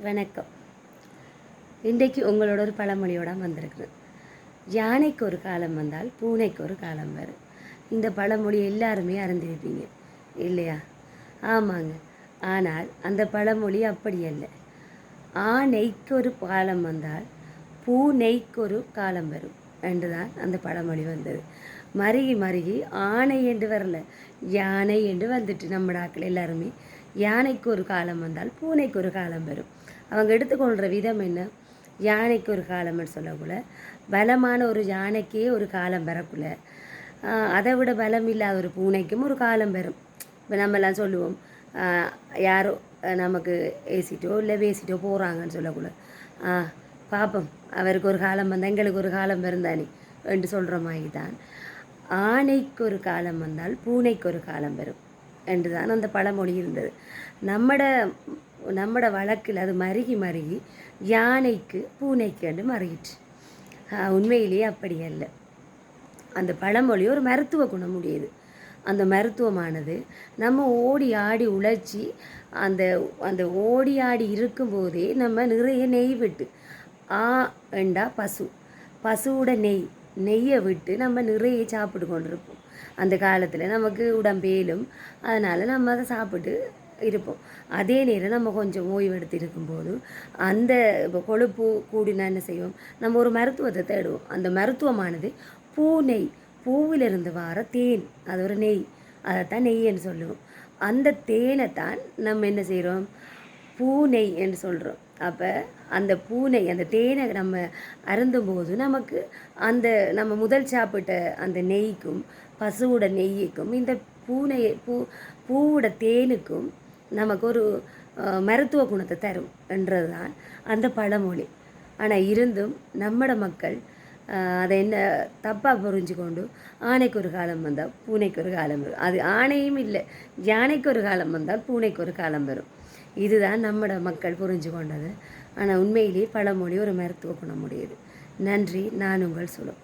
வணக்கம். இன்றைக்கு உங்களோட ஒரு பழமொழியோட வந்திருக்குது. யானைக்கு ஒரு காலம் வந்தால் பூனைக்கு ஒரு காலம் வரும். இந்த பழமொழி எல்லாருமே அறிந்திருப்பீங்க இல்லையா? ஆமாங்க. ஆனால் அந்த பழமொழி அப்படி அல்ல. ஆனைக்கு ஒரு காலம் வந்தால் பூனைக்கு ஒரு காலம் வரும் என்று தான் அந்த பழமொழி வந்தது. மருகி மருகி ஆனை என்று வரல, யானை என்று வந்துட்டு நம்ம ஆட்கள் எல்லாருமே யானைக்கு ஒரு காலம் வந்தால் பூனைக்கு ஒரு காலம் வரும். அவங்க எடுத்துக்கொள்கிற விதம் என்ன? யானைக்கு ஒரு காலம்னு சொல்லக்குள்ள பலமான ஒரு யானைக்கே ஒரு காலம் வரக்குள்ள அதை விட பலம் இல்லாத ஒரு பூனைக்கும் ஒரு காலம் வரும். இப்போ நம்மெல்லாம் சொல்லுவோம், யாரோ நமக்கு ஏசிட்டோ இல்லை பேசிட்டோ போகிறாங்கன்னு சொல்லக்குள்ள பாப்பம் அவருக்கு ஒரு காலம் வந்தால் எங்களுக்கு ஒரு காலம் வருந்தானே என்று சொல்கிற மாதிரி தான் ஆனைக்கு ஒரு காலம் வந்தால் பூனைக்கு ஒரு காலம் வரும் என்று தான் அந்த பழமொழி இருந்தது. நம்மட வழக்கில் அது மருகி மருகி யானைக்கு பூனைக்கு என்று மருகிட்டு. உண்மையிலேயே அப்படி அல்ல. அந்த பழமொழி ஒரு மருத்துவ குணம் உடையது. அந்த மருத்துவமானது நம்ம ஓடி ஆடி உழைச்சி அந்த அந்த ஓடி ஆடி இருக்கும்போதே நம்ம நிறைய நெய் விட்டு என்றா பசுவோட நெய்யை விட்டு நம்ம நிறைய சாப்பிட்டு கொண்டிருப்போம். அந்த காலத்தில் நமக்கு உடம்பேலும், அதனால் நம்ம அதை சாப்பிட்டு இருப்போம். அதே நேரம் நம்ம கொஞ்சம் ஓய்வு எடுத்து இருக்கும்போது அந்த இப்போ கொழுப்பு கூடினா என்ன செய்வோம், நம்ம ஒரு மருத்துவத்தை தேடுவோம். அந்த மருத்துவமானது பூநெய், பூவிலிருந்து வர தேன், அது ஒரு நெய், அதைத்தான் நெய்ன்னு சொல்லுவோம். அந்த தேனை தான் நம்ம என்ன செய்கிறோம், பூநெய் என்று சொல்கிறோம். அப்போ அந்த பூனை அந்த தேனை நம்ம அருந்தும்போது நமக்கு அந்த நம்ம முதல் சாப்பிட்ட அந்த நெய்க்கும் பசுவோட நெய்யுக்கும் இந்த பூவோட தேனுக்கும் நமக்கு ஒரு மருத்துவ குணத்தை தரும் என்றது தான் அந்த பழமொழி. ஆனால் இருந்தும் நம்மட மக்கள் அதை என்ன தப்பாக புரிஞ்சு கொண்டு ஆனைக்கு ஒரு காலம் வந்தால் பூனைக்கு ஒரு காலம் வரும். அது ஆணையும் இல்லை, யானைக்கு ஒரு காலம் வந்தால் பூனைக்கு ஒரு காலம் வரும். இதுதான் நம்மட மக்கள் புரிஞ்சு கொண்டது. ஆனால் உண்மையிலேயே பழமொழி ஒரு மருத்துவ குணமுடையது. நன்றி. நான் உங்கள் சுலோ.